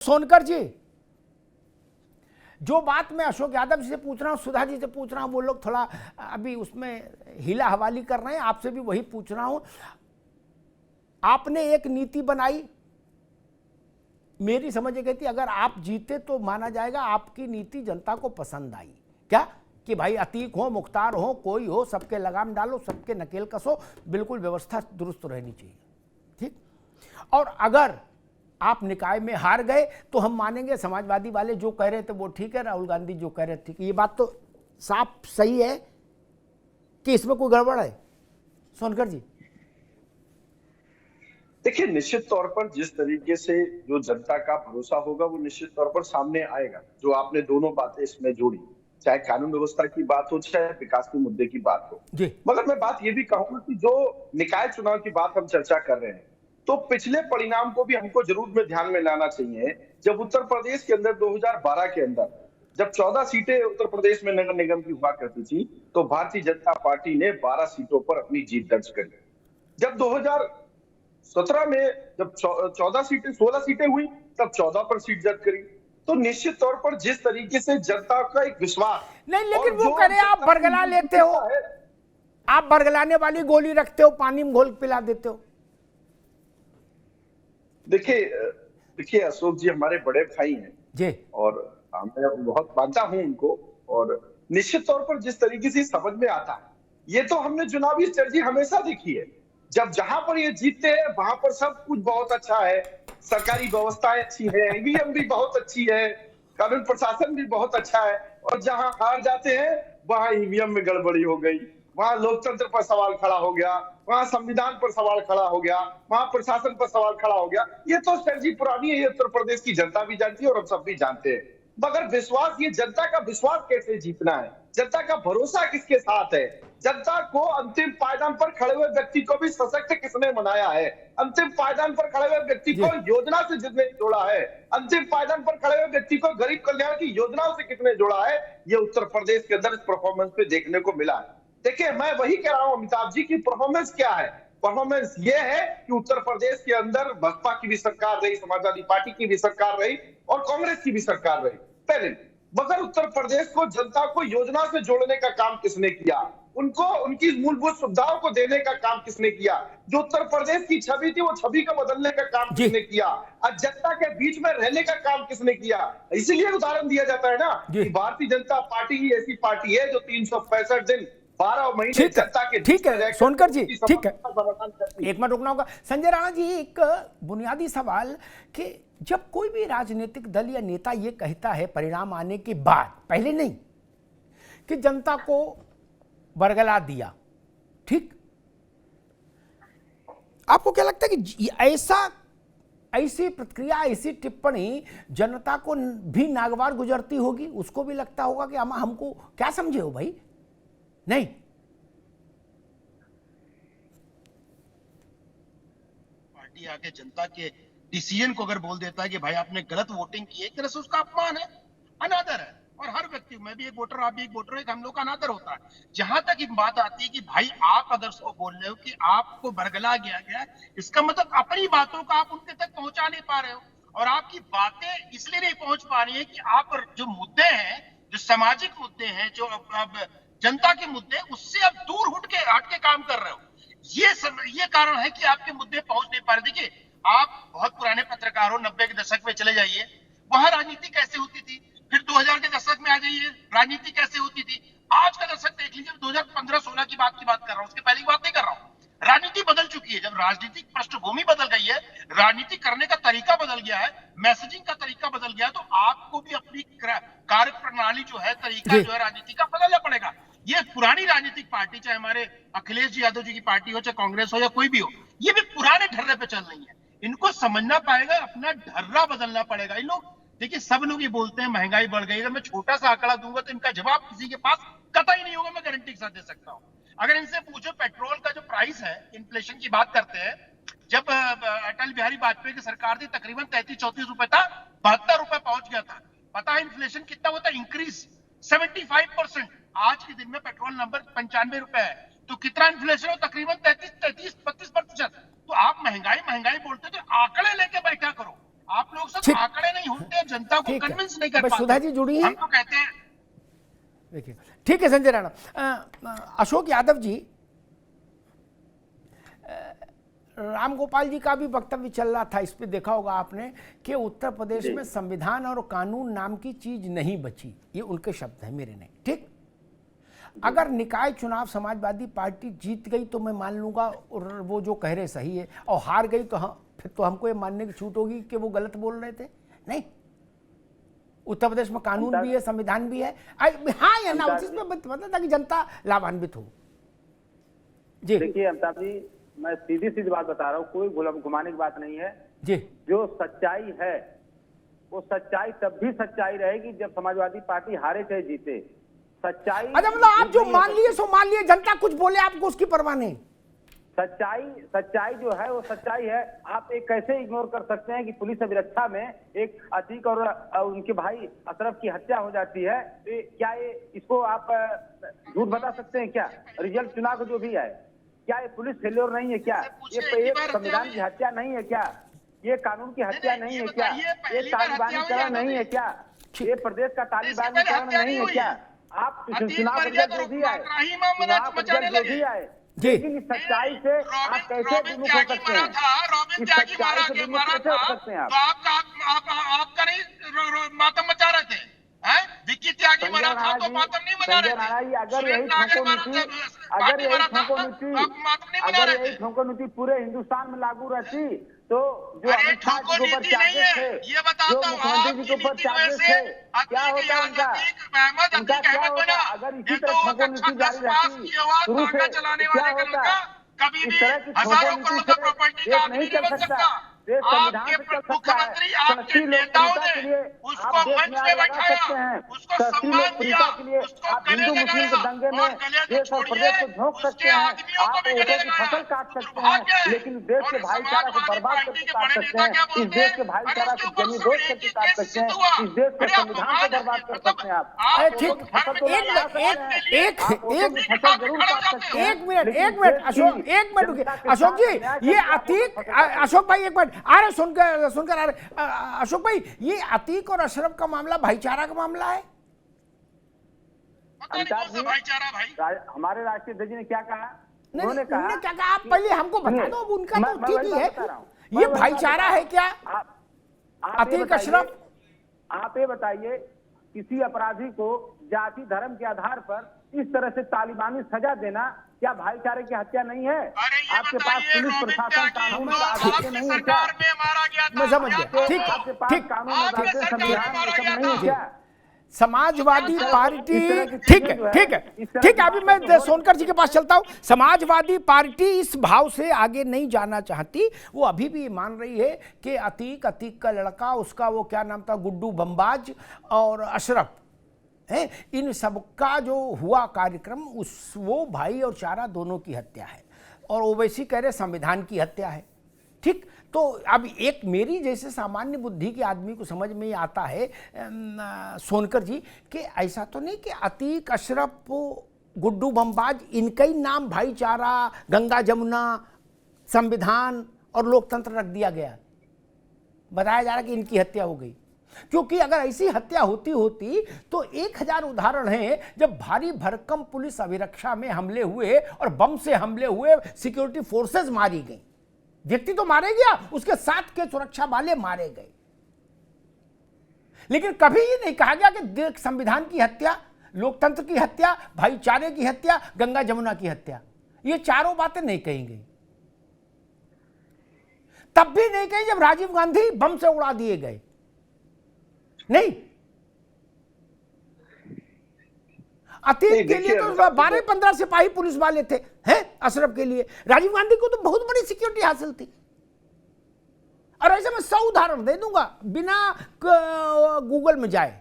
सोनकर जी, जो बात मैं अशोक यादव जी से पूछ रहा हूँ, सुधा जी से पूछ रहा हूँ, वो लोग थोड़ा अभी उसमें हिला हवाली कर रहे हैं, आपसे भी वही पूछ रहा हूँ। आपने एक नीति बनाई, मेरी समझ गई थी अगर आप जीते तो माना जाएगा आपकी नीति जनता को पसंद आई। क्या कि भाई अतीक हो, मुख्तार हो, कोई हो, सबके लगाम डालो, सबके नकेल कसो, बिल्कुल व्यवस्था दुरुस्त रहनी चाहिए, ठीक। और अगर आप निकाय में हार गए तो हम मानेंगे समाजवादी वाले जो कह रहे थे वो ठीक है, राहुल गांधी जो कह रहे थे ठीक है। ये बात तो साफ सही है कि इसमें कोई गड़बड़ है? सोनकर जी, देखिए, निश्चित तौर पर जिस तरीके से जो जनता का भरोसा होगा वो निश्चित तौर पर सामने आएगा। जो आपने दोनों बातें इसमें जोड़ी, चाहे कानून व्यवस्था की बात हो, चाहे विकास के मुद्दे की बात हो। जी मगर मैं बात ये भी कहूंगा कि जो निकाय चुनाव की बात हम चर्चा कर रहे हैं, तो पिछले परिणाम को भी हमको जरूर में ध्यान में लाना चाहिए। जब उत्तर प्रदेश के अंदर 2012 के अंदर जब 14 सीटें उत्तर प्रदेश में नगर निगम की हुआ करती थी, तो भारतीय जनता पार्टी ने 12 सीटों पर अपनी जीत दर्ज करी। जब 2017 में जब 16 सीटें हुई, तब 14 पर सीट दर्ज करी। तो निश्चित तौर पर जिस तरीके से जनता का एक विश्वास नहीं, लेकिन और वो जो करे आप बरगला लेते हो, आप बरगलाने वाली गोली रखते हो, पानी में घोल पिला देते हो। देखिए देखिए अशोक जी हमारे बड़े भाई हैं जी, और मैं बहुत मानता हूं उनको। और निश्चित तौर पर जिस तरीके से समझ में आता है, ये तो हमने चुनावी स्ट्रेटजी हमेशा देखी है। जब जहां पर ये जीतते हैं वहां पर सब कुछ बहुत अच्छा है, सरकारी व्यवस्थाएं अच्छी है, ईवीएम भी बहुत अच्छी है, कानून प्रशासन भी बहुत अच्छा है। और जहां हार जाते हैं वहां ईवीएम में गड़बड़ी हो गई, वहां लोकतंत्र पर सवाल खड़ा हो गया, वहां संविधान पर सवाल खड़ा हो गया, वहां प्रशासन पर सवाल खड़ा हो गया। ये तो स्ट्रेटजी पुरानी है, ये उत्तर प्रदेश की जनता भी जानती है और हम सब भी जानते हैं। मगर विश्वास, ये जनता का विश्वास कैसे जीतना है, जनता का भरोसा किसके साथ है, जनता को अंतिम पायदान पर खड़े हुए व्यक्ति को भी सशक्त किसने बनाया है, अंतिम पायदान पर खड़े हुए व्यक्ति को योजना से जिसने जोड़ा है, अंतिम पायदान पर खड़े हुए व्यक्ति को गरीब कल्याण की योजनाओं से किसने जोड़ा है, ये उत्तर प्रदेश के अंदर इस परफॉर्मेंस पे देखने को मिला है। देखिए, मैं वही कह रहा हूं अमिताभ जी की परफॉर्मेंस क्या है। परफॉर्मेंस ये है कि उत्तर प्रदेश के अंदर बसपा की भी सरकार रही, समाजवादी पार्टी की भी सरकार रही और कांग्रेस की भी सरकार रही पहले। मगर उत्तर प्रदेश को जनता को योजना से जोड़ने का काम किसने किया, उनको उनकी मूलभूत सुविधाओं को देने का काम किसने किया, जो उत्तर प्रदेश की छवि थी वो छवि को बदलने का काम किसने किया, आज जनता के बीच में रहने का काम किसने किया। इसलिए उदाहरण दिया जाता है ना कि भारतीय जनता पार्टी ही ऐसी पार्टी है जो 365 दिन 12 महीने जनता के ठीक है सोनकर जी, ठीक है, समाधान। एक मिनट रुकना होगा। संजय राणा जी, एक बुनियादी सवाल कि जब कोई भी राजनीतिक दल या नेता ये कहता है परिणाम आने के बाद, पहले नहीं, कि जनता को बरगला दिया, ठीक, आपको क्या लगता है कि ऐसी प्रतिक्रिया, ऐसी टिप्पणी जनता को भी नागवार गुजरती होगी? उसको भी लगता होगा कि हमको क्या समझे हो भाई? नहीं, पार्टी आके जनता के डिसीजन को अगर बोल देता है कि भाई आपने गलत वोटिंग की है, एक तरह से उसका अपमान है, अनादर है। और हर व्यक्ति, मैं भी एक वोटर, आप भी एक वोटर, एक हम लोग का अनादर होता है। जहां तक एक बात आती है कि भाई आप अगर उसको बोल रहे हो कि आपको बरगला गया, इसका मतलब अपनी बातों को आप उनके तक पहुंचा नहीं पा रहे हो। और आपकी बातें इसलिए नहीं पहुंच पा रही है कि आप जो मुद्दे हैं, जो सामाजिक मुद्दे हैं, जो अब जनता के मुद्दे, उससे आप दूर हट के काम कर रहे हो। ये कारण है कि आपके मुद्दे पहुंच नहीं पा रहे। देखिए, आप बहुत पुराने पत्रकार हो, 90 के दशक में चले जाइए, वहां राजनीति कैसे होती थी, फिर 2000 के दशक में आ जाइए, राजनीति कैसे होती थी, आज का दशक देख लीजिए। 2015-16 की बात कर रहा हूं, उसके पहले की बात नहीं कर रहा हूं। राजनीति बदल चुकी है। जब राजनीतिक पृष्ठभूमि बदल गई है, राजनीति करने का तरीका बदल गया है, मैसेजिंग का तरीका बदल गया है, तो आपको भी अपनी कार्य प्रणाली जो है, तरीका जो है राजनीति का, बदलना पड़ेगा। ये पुरानी राजनीतिक पार्टी, चाहे हमारे अखिलेश यादव जी की पार्टी हो, चाहे कांग्रेस हो या कोई भी हो, ये भी पुराने ढर्रे पे चल रही है। इनको समझना पाएगा, अपना ढर्रा बदलना पड़ेगा। इन लोग, देखिए, सब लोग ये बोलते हैं महंगाई बढ़ गई। अगर मैं छोटा सा आंकड़ा दूंगा तो इनका जवाब किसी के पास कतई नहीं होगा, मैं गारंटी के साथ दे सकता हूं। अगर इनसे पूछो पेट्रोल का जो प्राइस है, इन्फ्लेशन की बात करते हैं, जब अटल बिहारी वाजपेयी की सरकार थी तकरीबन 33-34 रुपए था, 72 रुपए पहुंच गया था। पता है इन्फ्लेशन कितना होता है? इंक्रीज 75%। आज के दिन में पेट्रोल नंबर 95 रुपए है, तो कितना इन्फ्लेशन हो? तकरीबन 33-32%। तो आप महंगाई बोलते हो तो आंकड़े लेके बैठा करो। आप लोग सब ठीक। आंकड़े नहीं होते, जनता को ठीक है। कन्विंस नहीं कर बस पाते। सुधा जी जुड़ी हैं। हम तो कहते हैं देखिए ठीक है संजय राणा। अशोक यादव जी, राम गोपाल जी का भी वक्तव्य चल रहा था, इस पे देखा होगा आपने कि उत्तर प्रदेश में संविधान और कानून नाम की चीज नहीं बची। ये उनके शब्द हैं, मेरे नहीं। ठीक, अगर निकाय चुनाव समाजवादी पार्टी जीत गई तो मैं मान लूंगा और वो जो कह रहे सही है, और हार गई तो फिर तो हमको ये मानने की छूट होगी कि वो गलत बोल रहे थे। नहीं, उत्तर प्रदेश में कानून भी है, संविधान भी है। हाँ या ना, उसमें मतलब ताकि जनता लाभान्वित हो। जी देखिए अमिताभ जी, मैं सीधी सीधी बात बता रहा हूँ, कोई घुमाने की बात नहीं है जी। जो सच्चाई है वो सच्चाई तब भी सच्चाई रहेगी जब समाजवादी पार्टी हारे चाहे जीते। सच्चाई अच्छा, मतलब आप जो मान लिए सो मान लिए, जनता कुछ बोले आपको उसकी परवाह नहीं। सच्चाई जो है वो सच्चाई है। आप एक कैसे इग्नोर कर सकते हैं कि पुलिस अभिरक्षा में एक अतीक और उनके भाई अशरफ की हत्या हो जाती है? तो क्या ये इसको आप झूठ बता सकते हैं क्या? रिजल्ट चुनाव को जो भी है, क्या ये पुलिस फेल्योर नहीं है क्या? ये संविधान की हत्या नहीं है क्या? ये कानून की हत्या नहीं है क्या? ये तालिबानीकरण नहीं है क्या? ये प्रदेश का तालिबानीकरण नहीं है क्या? आप चुनाव रिजल्ट जो भी आए, जो भी आए, लेकिन इस सच्चाई से आप कैसे विमुख हो सकते हैं? इस सच्चाई से विमुख कैसे हो सकते हैं आप? आपका नहीं मातम मचा रहे थे, विक्की त्यागी मरा था तो मातम नहीं मना रहे थे। अगर यही ठोको नीति पूरे हिंदुस्तान में लागू रहती तो जो अमित शाह जी के ऊपर चार्जेस थे, जो मुख्यमंत्री जी के ऊपर चार्जेस थे, क्या होता उनका क्या होता? अगर इसी तरह ठोको नीति जारी रहती शुरू से, क्या होता? इस तरह की ठोको नीति से देश नहीं चल सकता। देश संविधान से चल सकता है। सस्ती लोकप्रियता के लिए आप देश में आग लगा सकते हैं। सस्ती लोकप्रियता के लिए आप हिंदू मुस्लिम के दंगे में देश और प्रदेश को झोंक सकते हैं। आप वोटों की फसल काट सकते हैं, लेकिन देश के भाईचारा को बर्बाद करके काट सकते हैं। इस देश के भाईचारा को जमी दोष करके काट सकते हैं। इस देश के संविधान को बर्बाद कर सकते हैं आप। ठीक, फसल तो लगा सकते हैं, एक फसल जरूर काट सकते हैं। एक मिनट अशोक, एक मिनट रुकिए अशोक जी। ये अतीक, अशोक भाई एक मिनट आ रहे, सुनकर आ रहे। अशोक भाई, ये अतीक और अशरफ का मामला भाईचारा का मामला है। भाईचारा भाई, हमारे राष्ट्रीय अध्यक्ष ने क्या कहा? उन्होंने क्या कहा? आप पहले हमको बता दो। उनका तो ठीक ही है, ये भाईचारा है क्या? अतीक अशरफ, आप ये बताइए, किसी अपराधी को जाति धर्म के आधार पर इस तरह से तालिबानी सजा देना क्या भाईचारे की हत्या नहीं है? आपके पास पुलिस प्रशासन कानून का आधिक्य नहीं है क्या? मैं समझ गया। ठीक, आपके पास कानून संविधान सब नहीं है क्या? समाजवादी पार्टी, ठीक है। अभी मैं सोनकर जी के पास चलता हूं। समाजवादी पार्टी इस भाव से आगे नहीं जाना चाहती। वो अभी भी मान रही है कि अतीक का लड़का, उसका वो क्या नाम था, गुड्डू बम्बाज और अशरफ है, इन सबका जो हुआ कार्यक्रम, वो भाई और चारा दोनों की हत्या है। और ओवैसी कह रहे संविधान की हत्या है। ठीक, तो अब एक मेरी जैसे सामान्य बुद्धि के आदमी को समझ में आता है सोनकर जी कि ऐसा तो नहीं कि अतीक अशरफ, गुड्डू बम्बाज, इनका ही नाम भाईचारा, गंगा जमुना, संविधान और लोकतंत्र रख दिया गया, बताया जा रहा कि इनकी हत्या हो गई। क्योंकि अगर ऐसी हत्या होती तो 1000 उदाहरण हैं जब भारी भरकम पुलिस अभिरक्षा में हमले हुए और बम से हमले हुए, सिक्योरिटी फोर्सेस मारी गई। व्यक्ति तो मारे गया, उसके साथ के सुरक्षा वाले मारे गए, लेकिन कभी ये नहीं कहा गया कि संविधान की हत्या, लोकतंत्र की हत्या, भाईचारे की हत्या, गंगा जमुना की हत्या। ये चारों बातें नहीं कही गई। तब भी नहीं कही जब राजीव गांधी बम से उड़ा दिए गए। नहीं, अतीक के लिए तो 12-15 सिपाही पुलिस वाले थे, हैं? अशरफ के लिए, राजीव गांधी को तो बहुत बड़ी सिक्योरिटी हासिल थी। और ऐसे मैं 100 उदाहरण दे दूंगा बिना गूगल में जाए।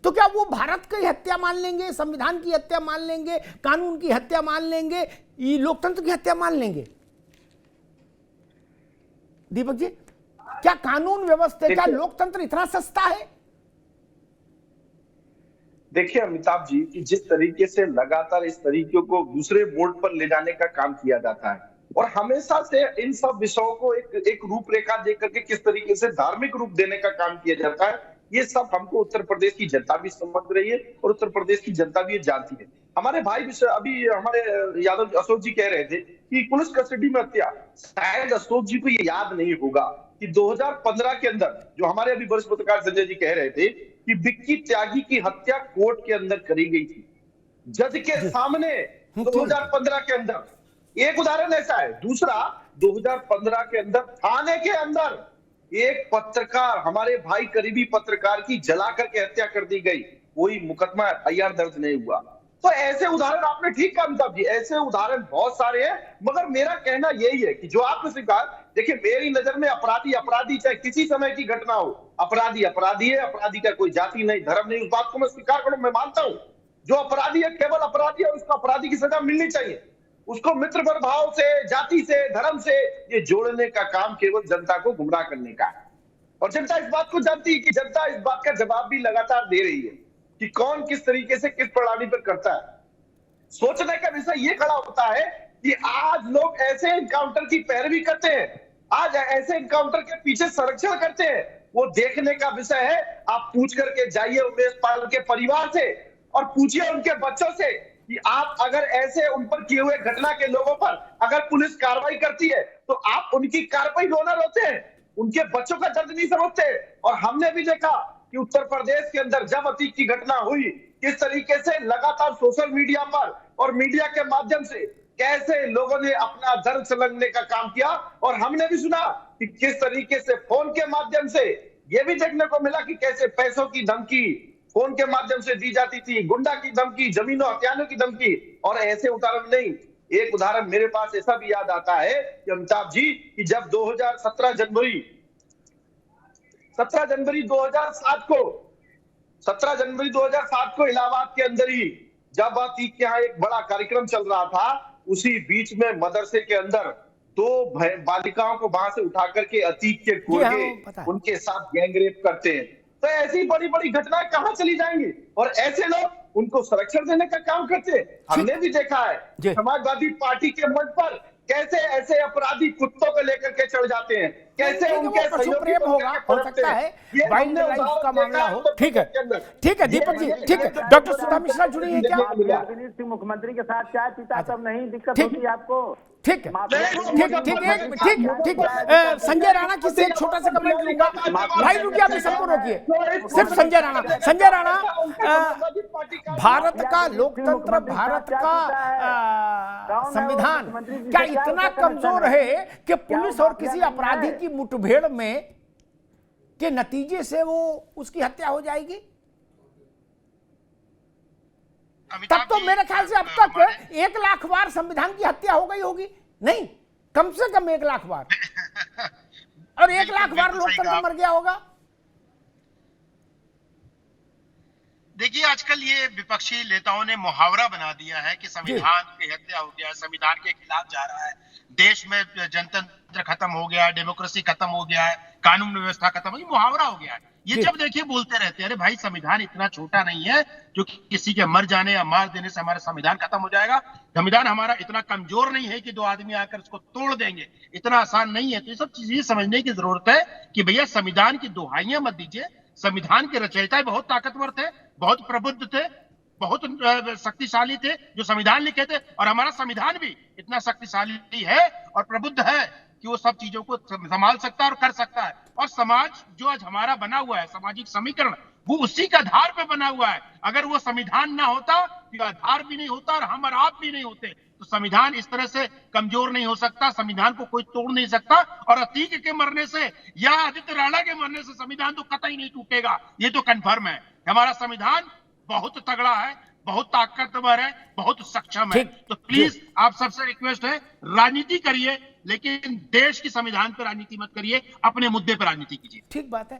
तो क्या वो भारत की हत्या मान लेंगे, संविधान की हत्या मान लेंगे, कानून की हत्या मान लेंगे, ये लोकतंत्र की हत्या मान लेंगे? दीपक जी, क्या कानून व्यवस्था, क्या लोकतंत्र इतना सस्ता है? देखिए अमिताभ जी, कि जिस तरीके से लगातार इस तरीके को दूसरे मोड़ पर ले जाने का काम किया जाता है, और हमेशा से इन सब विषयों को एक रूपरेखा दे करके किस तरीके से धार्मिक रूप देने का काम किया जाता है, ये सब हमको उत्तर प्रदेश की जनता भी समझ रही है और उत्तर प्रदेश की जनता भी ये जानती है। हमारे भाई अभी हमारे यादव अशोक जी कह रहे थे कि पुलिस कस्टडी में हत्या, शायद अशोक जी को ये याद नहीं होगा कि 2015 के अंदर जो हमारे अभी वरिष्ठ पत्रकार संजय जी कह रहे थे कि विक्की त्यागी की हत्या कोर्ट के अंदर करी गई थी, जज के सामने 2015 के अंदर। एक उदाहरण ऐसा है। दूसरा, 2015 के अंदर थाने के अंदर एक पत्रकार, हमारे भाई करीबी पत्रकार की जला करके हत्या कर दी गई, कोई मुकदमा एफआईआर दर्ज नहीं हुआ। तो ऐसे उदाहरण आपने ठीक कहा अमिताभ जी, ऐसे उदाहरण बहुत सारे हैं। मगर मेरा कहना यही है कि जो आपने कहा, देखिए मेरी नजर में अपराधी अपराधी, चाहे किसी समय की घटना हो, अपराधी अपराधी है। अपराधी का कोई जाति नहीं, धर्म नहीं, उस बात को मैं स्वीकार करूं, मैं मानता हूं। जो अपराधी है केवल अपराधी है, उसको अपराधी की सजा मिलनी चाहिए। उसको मित्र भाव से, जाति से, धर्म से ये जोड़ने का काम केवल जनता को गुमराह करने का है। और जनता इस बात को जानती है कि जनता इस बात का जवाब भी लगातार दे रही है कि कौन किस तरीके से किस प्रणाली पर करता है। सोचने का विषय ये खड़ा होता है कि आज लोग ऐसे एनकाउंटर की पैरवी करते हैं, आज ऐसे एनकाउंटर के पीछे संरक्षण करते हैं, वो देखने का विषय है। आप पूछ करके जाइए उमेश पाल के परिवार से और पूछिए उनके बच्चों से कि आप अगर ऐसे उन पर किए हुए घटना के लोगों पर अगर पुलिस कार्रवाई करती है तो आप उनकी कार्रवाई रोना रोते हैं, उनके बच्चों का दर्द नहीं समझते। और हमने भी देखा कि उत्तर प्रदेश के अंदर जब अतीक की घटना हुई, किस तरीके से लगातार सोशल मीडिया पर और मीडिया के माध्यम से कैसे लोगों ने अपना दर्द समझने का काम किया। और हमने भी सुना कि किस तरीके से फोन के माध्यम से यह भी देखने को मिला कि कैसे पैसों की धमकी फोन के माध्यम से दी जाती थी, गुंडा की धमकी, जमीनों हथियारों की धमकी। और ऐसे उदाहरण नहीं, एक उदाहरण मेरे पास ऐसा भी याद आता है कि अमिताभ जी कि जब 17 जनवरी 2007 को इलाहाबाद के अंदर ही जब अतीक के यहाँ एक बड़ा कार्यक्रम चल रहा था, उसी बीच में मदरसे के अंदर 2 बालिकाओं को वहां से उठा करके अतीक के गुर्गे उनके साथ गैंगरेप करते हैं। तो ऐसी बड़ी बड़ी घटनाएं कहां चली जाएंगी और ऐसे लोग उनको संरक्षण देने का काम करते हैं। हमने भी देखा है समाजवादी पार्टी के मंच पर कैसे ऐसे अपराधी कुत्तों को लेकर के चढ़ जाते हैं, कैसे उनके सहयोगी होगा, हो सकता है वाइल्ड लाइफ का मामला हो। ठीक है दीपक जी, ठीक है। डॉक्टर सुधा मिश्रा जुड़ी है क्या? सिंह मुख्यमंत्री के साथ चाय पीता तब नहीं दिक्कत होती है आपको? ठीक संजय राणा की से एक छोटा सा कमेंट लूंगा। भाई रुकिए, अभी सबको रोकिए, सिर्फ संजय राणा भारत का लोकतंत्र, भारत का संविधान क्या इतना कमजोर है कि पुलिस और किसी अपराधी की मुठभेड़ में के नतीजे से वो उसकी हत्या हो जाएगी? तब तो मेरे ख्याल से अब तक 1 लाख बार संविधान की हत्या हो गई होगी, नहीं कम से कम 1 लाख बार, और 1 लाख बार लोकतंत्र मर गया होगा। देखिए आजकल ये विपक्षी नेताओं ने मुहावरा बना दिया है कि संविधान की हत्या हो गया, संविधान के खिलाफ जा रहा है, देश में जनतंत्र खत्म हो गया, डेमोक्रेसी खत्म हो गया है, कानून व्यवस्था खत्म हो गई, मुहावरा हो गया है। ये जब देखिए बोलते रहते हैं, अरे भाई संविधान इतना छोटा नहीं है जो किसी के मर जाने या मार देने से हमारा संविधान खत्म हो जाएगा। संविधान हमारा इतना कमजोर नहीं है कि 2 आदमी आकर इसको तोड़ देंगे, इतना आसान नहीं है। तो ये सब चीजें समझने की जरूरत है कि भैया संविधान की दुहाइयां मत दीजिए। संविधान के रचयिता बहुत ताकतवर थे, बहुत प्रबुद्ध थे, बहुत शक्तिशाली थे जो संविधान लिखे थे, और हमारा संविधान भी इतना शक्तिशाली है और प्रबुद्ध है कि वो सब चीजों को संभाल सकता है और कर सकता है। और समाज जो आज हमारा बना हुआ है, सामाजिक समीकरण, वो उसी के आधार पे बना हुआ है। अगर वो संविधान ना होता तो आधार भी नहीं होता और हम और आप भी नहीं होते। तो संविधान इस तरह से कमजोर नहीं हो सकता, संविधान को कोई तोड़ नहीं सकता। और अतीक के मरने से या आदित्य राणा के मरने से संविधान तो कतई नहीं टूटेगा, ये तो कन्फर्म है। हमारा संविधान बहुत तगड़ा है, बहुत ताकतवर है, बहुत सक्षम है। तो प्लीज आप सबसे रिक्वेस्ट है, राजनीति करिए लेकिन देश की संविधान पर राजनीति मत करिए, अपने मुद्दे पर राजनीति कीजिए। ठीक बात है।